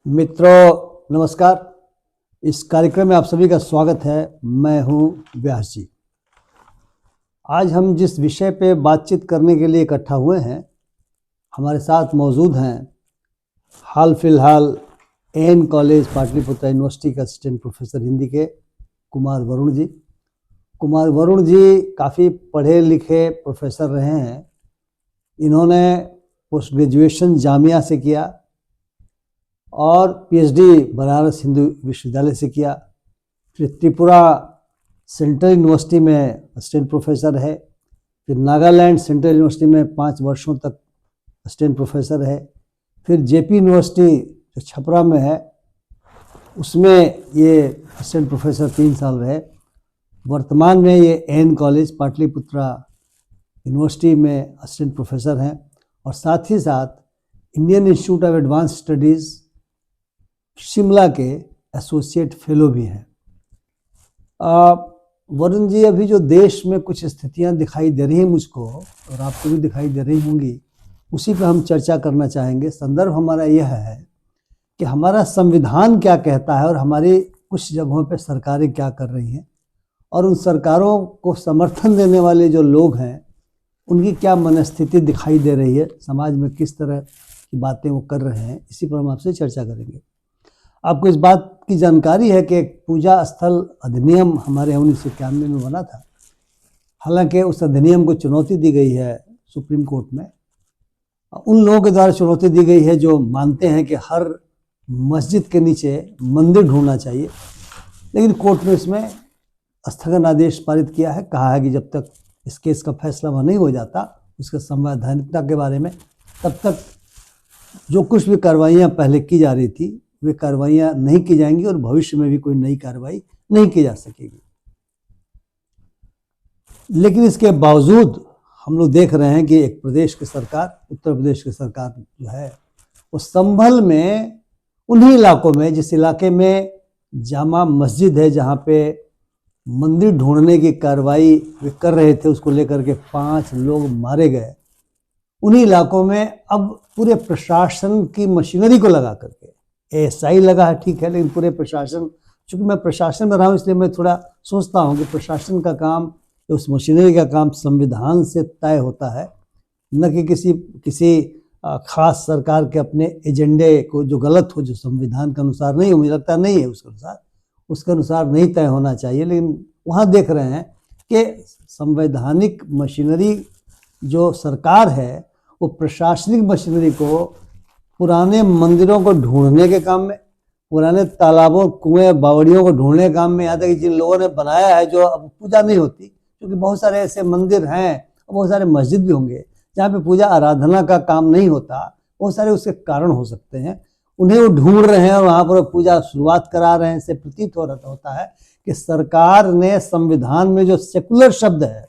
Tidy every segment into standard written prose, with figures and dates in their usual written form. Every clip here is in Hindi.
मित्रों नमस्कार। इस कार्यक्रम में आप सभी का स्वागत है। मैं हूं व्यास जी। आज हम जिस विषय पे बातचीत करने के लिए इकट्ठा हुए हैं, हमारे साथ मौजूद हैं हाल फिलहाल एन कॉलेज पाटलिपुत्र यूनिवर्सिटी के असिस्टेंट प्रोफेसर हिंदी के कुमार वरुण जी। कुमार वरुण जी काफ़ी पढ़े लिखे प्रोफेसर रहे हैं। इन्होंने पोस्ट ग्रेजुएशन जामिया से किया और पीएचडी बनारस हिंदू विश्वविद्यालय से किया। फिर त्रिपुरा सेंट्रल यूनिवर्सिटी में असिस्टेंट प्रोफेसर है। फिर नागालैंड सेंट्रल यूनिवर्सिटी में 5 वर्षों तक असिस्टेंट प्रोफेसर है। फिर जेपी यूनिवर्सिटी जो छपरा में है उसमें ये असिस्टेंट प्रोफेसर 3 साल रहे। वर्तमान में ये एन कॉलेज पाटलिपुत्रा यूनिवर्सिटी में असिस्टेंट प्रोफेसर हैं और साथ ही साथ Indian institute of advance studies Shimla के एसोसिएट फेलो भी हैं। वरुण जी, अभी जो देश में कुछ स्थितियां दिखाई दे रही हैं मुझको और आपको भी दिखाई दे रही होंगी, उसी पर हम चर्चा करना चाहेंगे। संदर्भ हमारा यह है कि हमारा संविधान क्या कहता है और हमारी कुछ जगहों पे सरकारें क्या कर रही हैं और उन सरकारों को समर्थन देने वाले जो लोग हैं उनकी क्या मनस्थिति दिखाई दे रही है, समाज में किस तरह की बातें वो कर रहे हैं। इसी पर हम आपसे चर्चा करेंगे। आपको इस बात की जानकारी है कि एक पूजा स्थल अधिनियम हमारे 1991 में बना था। हालांकि उस अधिनियम को चुनौती दी गई है सुप्रीम कोर्ट में। उन लोगों के द्वारा चुनौती दी गई है जो मानते हैं कि हर मस्जिद के नीचे मंदिर ढूंढना चाहिए, लेकिन कोर्ट ने इसमें स्थगन आदेश पारित किया है। कहा है कि जब तक इस केस का फैसला वह नहीं हो जाता उसके संवैधानिकता के बारे में, तब तक जो कुछ भी कार्रवाइयाँ पहले की जा रही थी वे कार्रवाइयाँ नहीं की जाएंगी और भविष्य में भी कोई नई कार्रवाई नहीं की जा सकेगी। लेकिन इसके बावजूद हम लोग देख रहे हैं कि एक प्रदेश की सरकार, उत्तर प्रदेश की सरकार जो है वो संभल में उन्हीं इलाकों में, जिस इलाके में जामा मस्जिद है जहाँ पे मंदिर ढूंढने की कार्रवाई वे कर रहे थे, उसको लेकर के 5 लोग मारे गए, उन्हीं इलाकों में अब पूरे प्रशासन की मशीनरी को लगा करके, एएसआई लगा है ठीक है, लेकिन पूरे प्रशासन, चूँकि मैं प्रशासन में रहा हूँ इसलिए मैं थोड़ा सोचता हूँ कि प्रशासन का काम, उस मशीनरी का काम संविधान से तय होता है, न कि किसी खास सरकार के अपने एजेंडे को जो गलत हो, जो संविधान के अनुसार नहीं हो, मुझे लगता नहीं है उसके अनुसार नहीं तय होना चाहिए। लेकिन वहाँ देख रहे हैं कि संवैधानिक मशीनरी जो सरकार है वो प्रशासनिक मशीनरी को पुराने मंदिरों को ढूंढने के काम में, पुराने तालाबों, कुएं, बावड़ियों को ढूंढने के काम में, यहाँ तक कि जिन लोगों ने बनाया है जो अब पूजा नहीं होती, क्योंकि बहुत सारे ऐसे मंदिर हैं, बहुत सारे मस्जिद भी होंगे जहाँ पे पूजा आराधना का काम नहीं होता, बहुत सारे उसके कारण हो सकते हैं, उन्हें वो ढूंढ रहे हैं और वहाँ पर पूजा शुरुआत करा रहे हैं। इससे प्रतीत होता है कि सरकार ने संविधान में जो सेकुलर शब्द है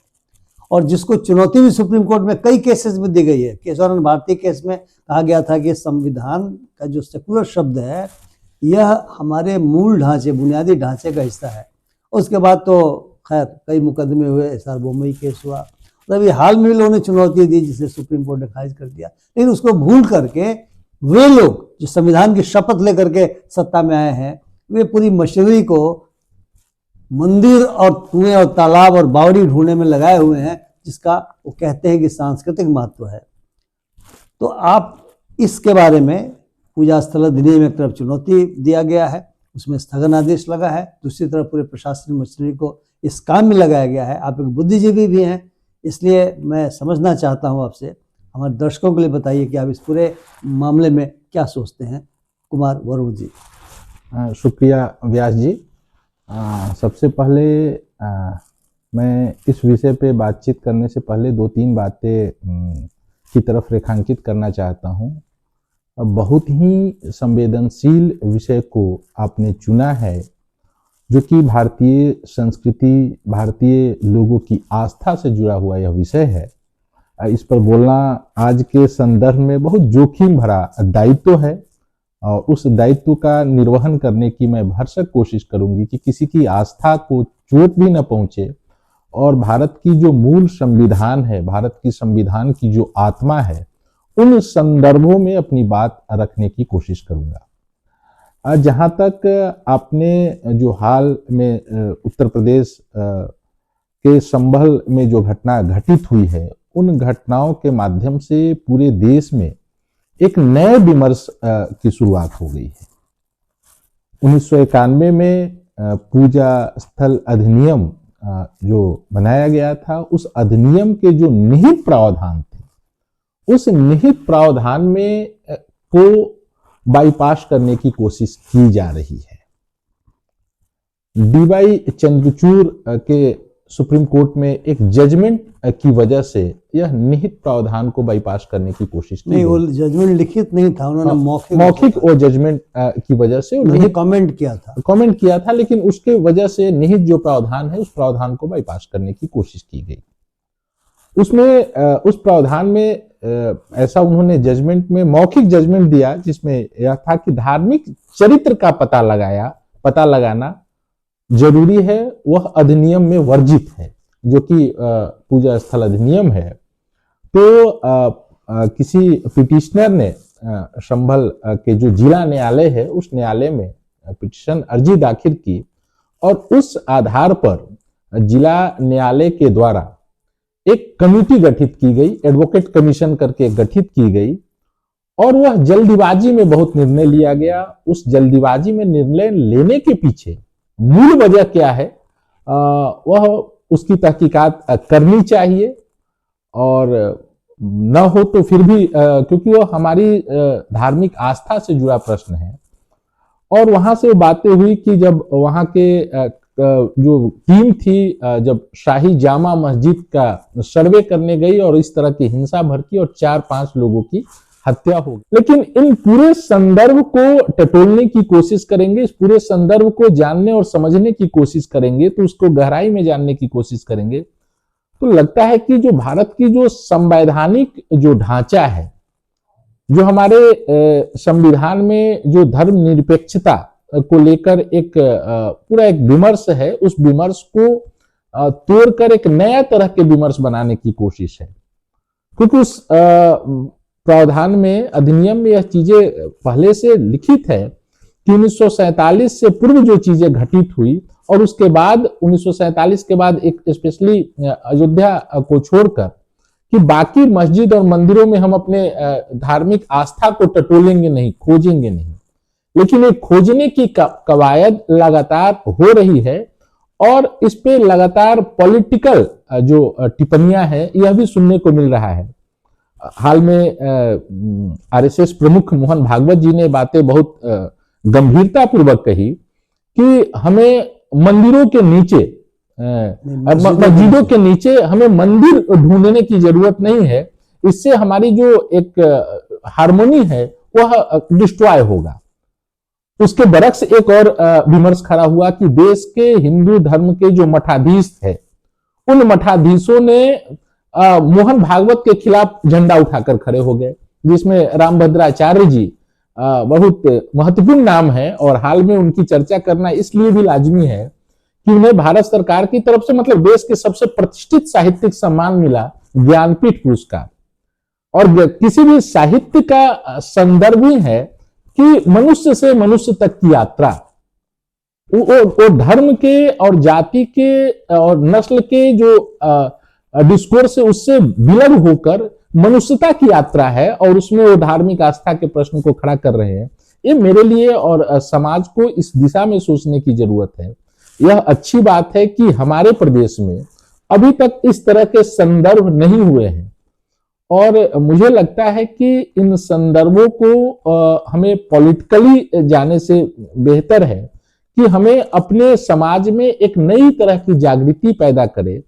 और जिसको चुनौती भी सुप्रीम कोर्ट में कई केसेस में दी गई है, केशवानंद भारती केस में कहा गया था कि संविधान का जो सेकुलर शब्द है यह हमारे मूल ढांचे, बुनियादी ढांचे का हिस्सा है। उसके बाद तो खैर कई मुकदमे हुए, सार्वभौमिक केस हुआ, तभी हाल में भी लोगों ने चुनौती दी जिसे सुप्रीम कोर्ट ने खारिज कर दिया। लेकिन उसको भूल करके वे लोग जो संविधान की शपथ लेकर के सत्ता में आए हैं, वे पूरी मशीनरी को मंदिर और कुएं और तालाब और बावड़ी ढूंढने में लगाए हुए हैं, जिसका वो कहते हैं कि सांस्कृतिक महत्व है। तो आप इसके बारे में, पूजा स्थल अधिनियम एक तरफ चुनौती दिया गया है, उसमें स्थगन आदेश लगा है, दूसरी तरफ पूरे प्रशासनिक मशीनरी को इस काम में लगाया गया है। आप एक बुद्धिजीवी भी हैं, इसलिए मैं समझना चाहता हूँ आपसे, हमारे दर्शकों के लिए बताइए कि आप इस पूरे मामले में क्या सोचते हैं। कुमार वरुण जी। शुक्रिया व्यास जी। सबसे पहले मैं इस विषय पे बातचीत करने से पहले 2-3 बातें की तरफ रेखांकित करना चाहता हूँ। बहुत ही संवेदनशील विषय को आपने चुना है, जो कि भारतीय संस्कृति, भारतीय लोगों की आस्था से जुड़ा हुआ यह विषय है। इस पर बोलना आज के संदर्भ में बहुत जोखिम भरा दायित्व है और उस दायित्व का निर्वहन करने की मैं भरसक कोशिश करूंगी कि किसी की आस्था को चोट भी न पहुंचे और भारत की जो मूल संविधान है, भारत की संविधान की जो आत्मा है, उन संदर्भों में अपनी बात रखने की कोशिश करूंगा। जहाँ तक आपने जो हाल में उत्तर प्रदेश के संभल में जो घटना घटित हुई है, उन घटनाओं के माध्यम से पूरे देश में एक नए विमर्श की शुरुआत हो गई है। 1991 में पूजा स्थल अधिनियम जो बनाया गया था, उस अधिनियम के जो निहित प्रावधान थे, उस निहित प्रावधान में को बाईपास करने की कोशिश की जा रही है। डीवाई चंद्रचूड़ के सुप्रीम कोर्ट में एक जजमेंट की वजह से यह निहित प्रावधान को बाईपास करने की कोशिश की नहीं, वो जजमेंट लिखित नहीं था, उन्होंने मौखिक वो जजमेंट की वजह से निहित कमेंट किया था, लेकिन उसके वजह से निहित जो प्रावधान है, उस प्रावधान को बाईपास करने की कोशिश की गई। उसमें उस प्रावधान में ऐसा उन्होंने जजमेंट में मौखिक जजमेंट दिया, जिसमें यह था कि धार्मिक चरित्र का पता लगाना जरूरी है, वह अधिनियम में वर्जित है, जो कि पूजा स्थल अधिनियम है। तो किसी पिटिशनर ने संभल के जो जिला न्यायालय है, उस न्यायालय में पिटिशन अर्जी दाखिल की और उस आधार पर जिला न्यायालय के द्वारा एक कमेटी गठित की गई, एडवोकेट कमीशन करके गठित की गई, और वह जल्दीबाजी में बहुत निर्णय लिया गया। उस जल्दीबाजी में निर्णय लेने के पीछे मूल वजह क्या है, वह उसकी तहकीकात करनी चाहिए, और न हो तो फिर भी क्योंकि वह हमारी धार्मिक आस्था से जुड़ा प्रश्न है। और वहां से बातें हुई कि जब वहां के जो टीम थी, जब शाही जामा मस्जिद का सर्वे करने गई और इस तरह की हिंसा भड़की और 4-5 लोगों की हत्या हो गई। लेकिन इन पूरे संदर्भ को टटोलने की कोशिश करेंगे, इस पूरे संदर्भ को जानने और समझने की कोशिश करेंगे, तो उसको गहराई में जानने की कोशिश करेंगे, तो लगता है कि जो भारत की जो संवैधानिक जो ढांचा है, जो हमारे संविधान में जो धर्मनिरपेक्षता को लेकर एक पूरा एक विमर्श है, उस विमर्श को तोड़कर एक नया तरह के विमर्श बनाने की कोशिश है। क्योंकि उस प्रावधान में, अधिनियम में यह चीजें पहले से लिखित है कि 1947 से पूर्व जो चीजें घटित हुई और उसके बाद 1947 के बाद एक स्पेशली अयोध्या को छोड़कर कि बाकी मस्जिद और मंदिरों में हम अपने धार्मिक आस्था को टटोलेंगे नहीं, खोजेंगे नहीं। लेकिन एक खोजने की कवायद लगातार हो रही है और इस पे लगातार पॉलिटिकल जो टिप्पणियां हैं, यह भी सुनने को मिल रहा है। हाल में आरएसएस प्रमुख मोहन भागवत जी ने बातें बहुत गंभीरता पूर्वक कही कि हमें मंदिरों के नीचे, मस्जिदों के नीचे हमें मंदिर ढूंढने की जरूरत नहीं है, इससे हमारी जो एक हार्मोनी है वह डिस्ट्रॉय होगा। उसके बरक्स एक और विमर्श खड़ा हुआ कि देश के हिंदू धर्म के जो मठाधीश थे, उन मठाधीशों ने मोहन भागवत के खिलाफ झंडा उठाकर खड़े हो गए, जिसमें रामभद्राचार्य जी बहुत महत्वपूर्ण नाम है और हाल में उनकी चर्चा करना इसलिए भी लाजमी है कि उन्हें भारत सरकार की तरफ से, मतलब देश के सबसे प्रतिष्ठित साहित्यिक सम्मान मिला, ज्ञानपीठ पुरस्कार। और किसी भी साहित्य का संदर्भ ही है कि मनुष्य से मनुष्य तक की यात्रा, वो धर्म के और जाति के और नस्ल के जो डिस्कोर्स है उससे विलग होकर मनुष्यता की यात्रा है, और उसमें वो धार्मिक आस्था के प्रश्न को खड़ा कर रहे हैं। ये मेरे लिए और समाज को इस दिशा में सोचने की जरूरत है। यह अच्छी बात है कि हमारे प्रदेश में अभी तक इस तरह के संदर्भ नहीं हुए हैं, और मुझे लगता है कि इन संदर्भों को हमें पॉलिटिकली जाने से बेहतर है कि हमें अपने समाज में एक नई तरह की जागृति पैदा करे,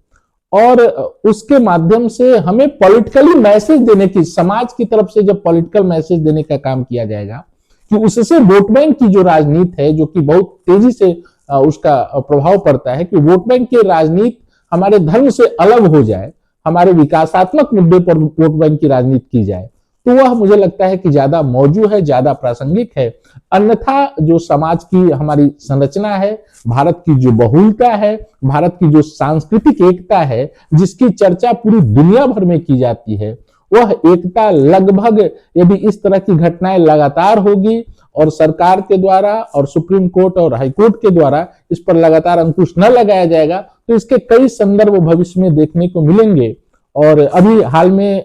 और उसके माध्यम से हमें पॉलिटिकली मैसेज देने की, समाज की तरफ से जब पॉलिटिकल मैसेज देने का काम किया जाएगा कि उससे वोट बैंक की जो राजनीति है, जो कि बहुत तेजी से उसका प्रभाव पड़ता है, कि वोट बैंक की राजनीति हमारे धर्म से अलग हो जाए, हमारे विकासात्मक मुद्दे पर वोट बैंक की राजनीति की जाए, तो वह मुझे लगता है कि ज्यादा मौजू है, ज्यादा प्रासंगिक है। अन्यथा जो समाज की हमारी संरचना है, भारत की जो बहुलता है, भारत की जो सांस्कृतिक एकता है, जिसकी चर्चा पूरी दुनिया भर में की जाती है, वह एकता लगभग, यदि इस तरह की घटनाएं लगातार होगी और सरकार के द्वारा और सुप्रीम कोर्ट और हाई कोर्ट के द्वारा इस पर लगातार अंकुश न लगाया जाएगा तो इसके कई संदर्भ भविष्य में देखने को मिलेंगे। और अभी हाल में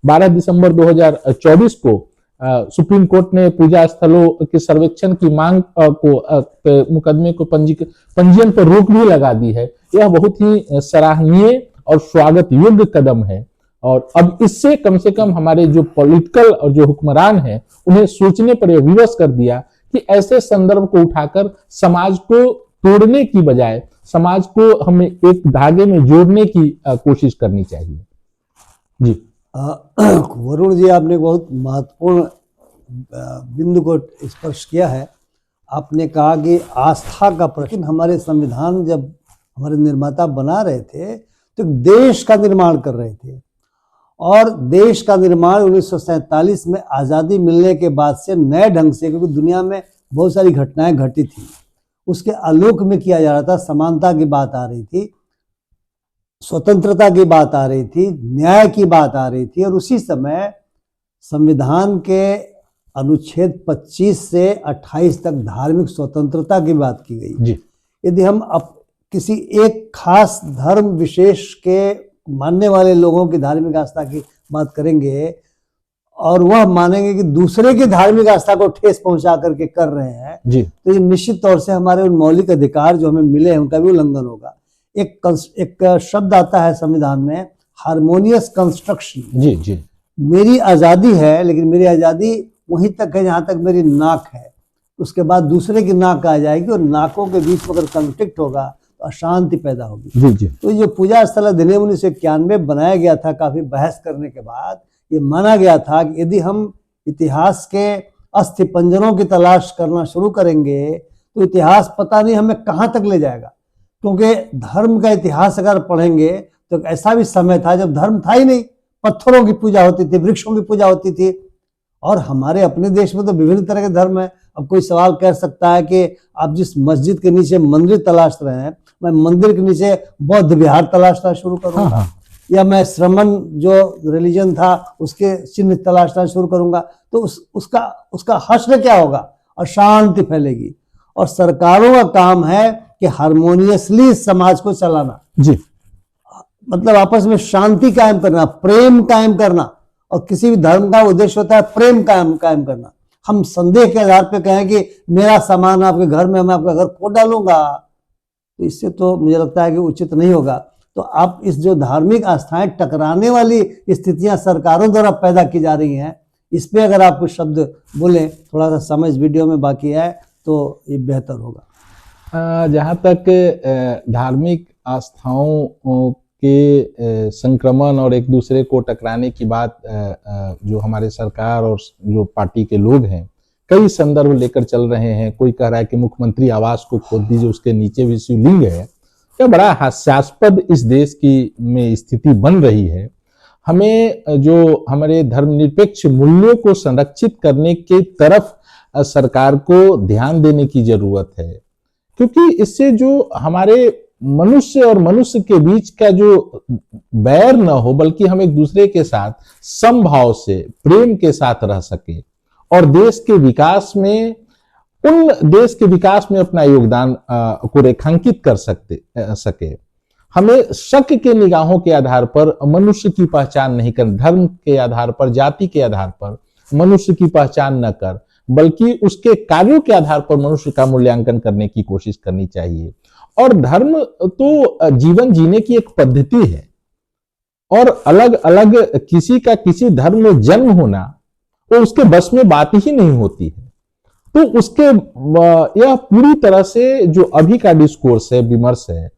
12 दिसंबर 2024 को सुप्रीम कोर्ट ने पूजा स्थलों के सर्वेक्षण की मांग को मुकदमे को पंजीयन पर रोक भी लगा दी है। यह बहुत ही सराहनीय और स्वागत योग्य कदम है। और अब इससे कम से कम हमारे जो पॉलिटिकल और जो हुक्मरान हैं उन्हें सोचने पर यह विवश कर दिया कि ऐसे संदर्भ को उठाकर समाज को तोड़ने की बजाय समाज को हमें एक धागे में जोड़ने की कोशिश करनी चाहिए। जी वरुण जी, आपने बहुत महत्वपूर्ण बिंदु को स्पर्श किया है। आपने कहा कि आस्था का प्रश्न, हमारे संविधान जब हमारे निर्माता बना रहे थे तो देश का निर्माण कर रहे थे, और देश का निर्माण 1947 में आज़ादी मिलने के बाद से नए ढंग से, क्योंकि दुनिया में बहुत सारी घटनाएं घटी थी, उसके आलोक में किया जा रहा था। समानता की बात आ रही थी, स्वतंत्रता की बात आ रही थी, न्याय की बात आ रही थी, और उसी समय संविधान के अनुच्छेद 25 से 28 तक धार्मिक स्वतंत्रता की बात की गई। जी। यदि हम अब किसी एक खास धर्म विशेष के मानने वाले लोगों की धार्मिक आस्था की बात करेंगे और वह मानेंगे कि दूसरे की धार्मिक आस्था को ठेस पहुंचा करके कर रहे हैं जी। तो ये निश्चित तौर से हमारे उन मौलिक अधिकार जो हमें मिले हैं उनका भी उल्लंघन होगा। एक शब्द आता है संविधान में, हार्मोनियस कंस्ट्रक्शन। जी जी। मेरी आज़ादी है, लेकिन मेरी आज़ादी वहीं तक है जहां तक मेरी नाक है, उसके बाद दूसरे की नाक आ जाएगी और नाकों के बीच में अगर कंफ्लिक्ट होगा तो अशांति पैदा होगी। जी जी। तो जो पूजा स्थल अधिनियम 1991 बनाया गया था, काफी बहस करने के बाद ये माना गया था कि यदि हम इतिहास के अस्थि पंजरों की तलाश करना शुरू करेंगे तो इतिहास पता नहीं हमें कहाँ तक ले जाएगा। क्योंकि धर्म का इतिहास अगर पढ़ेंगे तो ऐसा भी समय था जब धर्म था ही नहीं, पत्थरों की पूजा होती थी, वृक्षों की पूजा होती थी। और हमारे अपने देश में तो विभिन्न तरह के धर्म है। अब कोई सवाल कर सकता है कि आप जिस मस्जिद के नीचे मंदिर तलाश रहे हैं, मैं मंदिर के नीचे बौद्ध विहार तलाशना शुरू करूंगा। हाँ। या मैं श्रमण जो रिलीजन था उसके चिन्ह तलाशना शुरू करूंगा, तो उसका हश्र क्या होगा? अशांति फैलेगी। और सरकारों का काम है कि हारमोनियसली समाज को चलाना। जी। मतलब आपस में शांति कायम करना, प्रेम कायम करना, और किसी भी धर्म का उद्देश्य होता है प्रेम कायम करना। हम संदेह के आधार पर कहें कि मेरा सामान आपके घर में, मैं आपका घर खो डालूंगा, तो इससे तो मुझे लगता है कि उचित नहीं होगा। तो आप इस जो धार्मिक आस्थाएं टकराने वाली स्थितियां सरकारों द्वारा पैदा की जा रही हैं, इस पे अगर आप कुछ शब्द बोलें, थोड़ा सा समय इस वीडियो में बाकी है तो ये बेहतर होगा। जहाँ तक धार्मिक आस्थाओं के संक्रमण और एक दूसरे को टकराने की बात जो हमारे सरकार और जो पार्टी के लोग हैं कई संदर्भ लेकर चल रहे हैं। कोई कह रहा है कि मुख्यमंत्री आवास को खोद दीजिए, उसके नीचे भी शिवलिंग है। क्या बड़ा हास्यास्पद इस देश की में स्थिति बन रही है। हमें जो हमारे धर्मनिरपेक्ष मूल्यों को संरक्षित करने की तरफ सरकार को ध्यान देने की जरूरत है, क्योंकि इससे जो हमारे मनुष्य और मनुष्य के बीच का जो बैर न हो, बल्कि हम एक दूसरे के साथ समभाव से प्रेम के साथ रह सके और देश के विकास में अपना योगदान को रेखांकित कर सके। हमें शक के निगाहों के आधार पर मनुष्य की पहचान नहीं कर, धर्म के आधार पर, जाति के आधार पर मनुष्य की पहचान न कर, बल्कि उसके कार्यों के आधार पर मनुष्य का मूल्यांकन करने की कोशिश करनी चाहिए। और धर्म तो जीवन जीने की एक पद्धति है, और अलग अलग किसी का किसी धर्म में जन्म होना वो उसके बस में बात ही नहीं होती है। तो उसके यह पूरी तरह से जो अभी का डिस्कोर्स है, विमर्श है,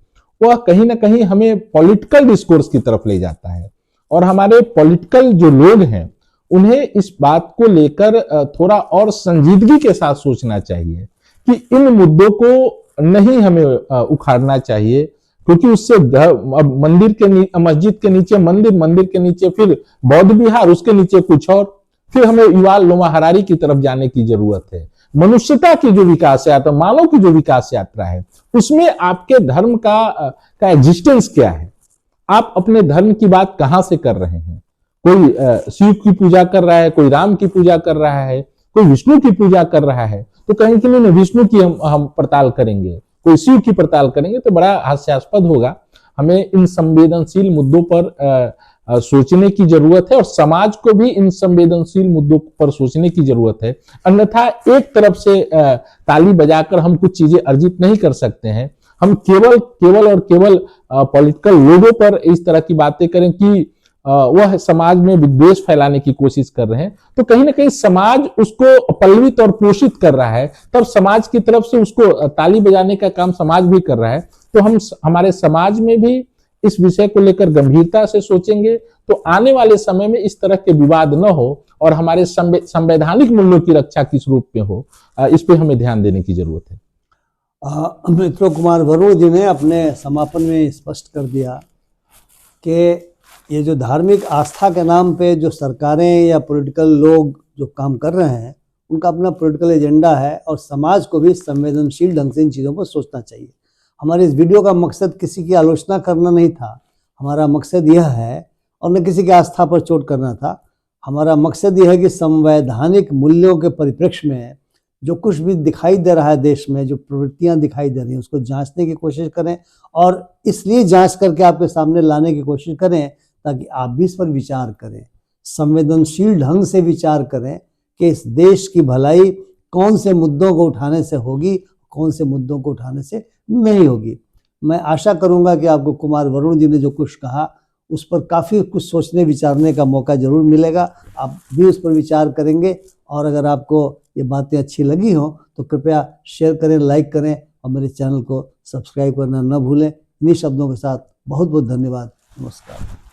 वह कहीं ना कहीं हमें पॉलिटिकल डिस्कोर्स की तरफ ले जाता है। और हमारे पॉलिटिकल जो लोग हैं उन्हें इस बात को लेकर थोड़ा और संजीदगी के साथ सोचना चाहिए कि इन मुद्दों को नहीं हमें उखाड़ना चाहिए, क्योंकि उससे मंदिर के मस्जिद के नीचे मंदिर के नीचे फिर बौद्ध विहार, उसके नीचे कुछ और, फिर हमें युवाल नोमा हरारी की तरफ जाने की जरूरत है। मनुष्यता की जो विकास यात्रा, मानव की जो विकास यात्रा है, उसमें आपके धर्म का एग्जिस्टेंस क्या है, आप अपने धर्म की बात कहां से कर रहे हैं। कोई शिव की पूजा कर रहा है, कोई राम की पूजा कर रहा है, कोई विष्णु की पूजा कर रहा है, तो कहीं कि नहीं विष्णु की हम पड़ताल करेंगे, कोई शिव की पड़ताल करेंगे, तो बड़ा हास्यास्पद होगा। हमें इन संवेदनशील मुद्दों पर सोचने की जरूरत है और समाज को भी इन संवेदनशील मुद्दों पर सोचने की जरूरत है। अन्यथा एक तरफ से ताली बजाकर हम कुछ चीजें अर्जित नहीं कर सकते हैं। हम केवल पॉलिटिकल लोगों पर इस तरह की बातें करें कि वह समाज में विद्वेष फैलाने की कोशिश कर रहे हैं, तो कहीं ना कहीं समाज उसको पल्लवित और पोषित कर रहा है, तब समाज की तरफ से उसको ताली बजाने का काम समाज भी कर रहा है। तो हम हमारे समाज में भी इस विषय को लेकर गंभीरता से सोचेंगे तो आने वाले समय में इस तरह के विवाद न हो और हमारे संवैधानिक मूल्यों की रक्षा किस रूप में हो, इस पे हमें ध्यान देने की जरूरत है। मित्रों, कुमार वरुण जी ने अपने समापन में स्पष्ट कर दिया कि ये जो धार्मिक आस्था के नाम पे जो सरकारें या पॉलिटिकल लोग जो काम कर रहे हैं, उनका अपना पॉलिटिकल एजेंडा है और समाज को भी संवेदनशील ढंग से इन चीज़ों पर सोचना चाहिए। हमारे इस वीडियो का मकसद किसी की आलोचना करना नहीं था, हमारा मकसद यह है, और न किसी की आस्था पर चोट करना था। हमारा मकसद यह है कि संवैधानिक मूल्यों के परिप्रेक्ष्य में जो कुछ भी दिखाई दे रहा है देश में, जो प्रवृत्तियां दिखाई दे रही हैं, उसको जांचने की कोशिश करें और इसलिए जांच करके आपके सामने लाने की कोशिश करें ताकि आप भी इस पर विचार करें, संवेदनशील ढंग से विचार करें कि इस देश की भलाई कौन से मुद्दों को उठाने से होगी, कौन से मुद्दों को उठाने से नहीं होगी। मैं आशा करूंगा कि आपको कुमार वरुण जी ने जो कुछ कहा उस पर काफ़ी कुछ सोचने विचारने का मौका जरूर मिलेगा। आप भी उस पर विचार करेंगे और अगर आपको ये बातें अच्छी लगी हो तो कृपया शेयर करें, लाइक करें और मेरे चैनल को सब्सक्राइब करना न भूलें। इन्हीं शब्दों के साथ बहुत बहुत धन्यवाद। नमस्कार।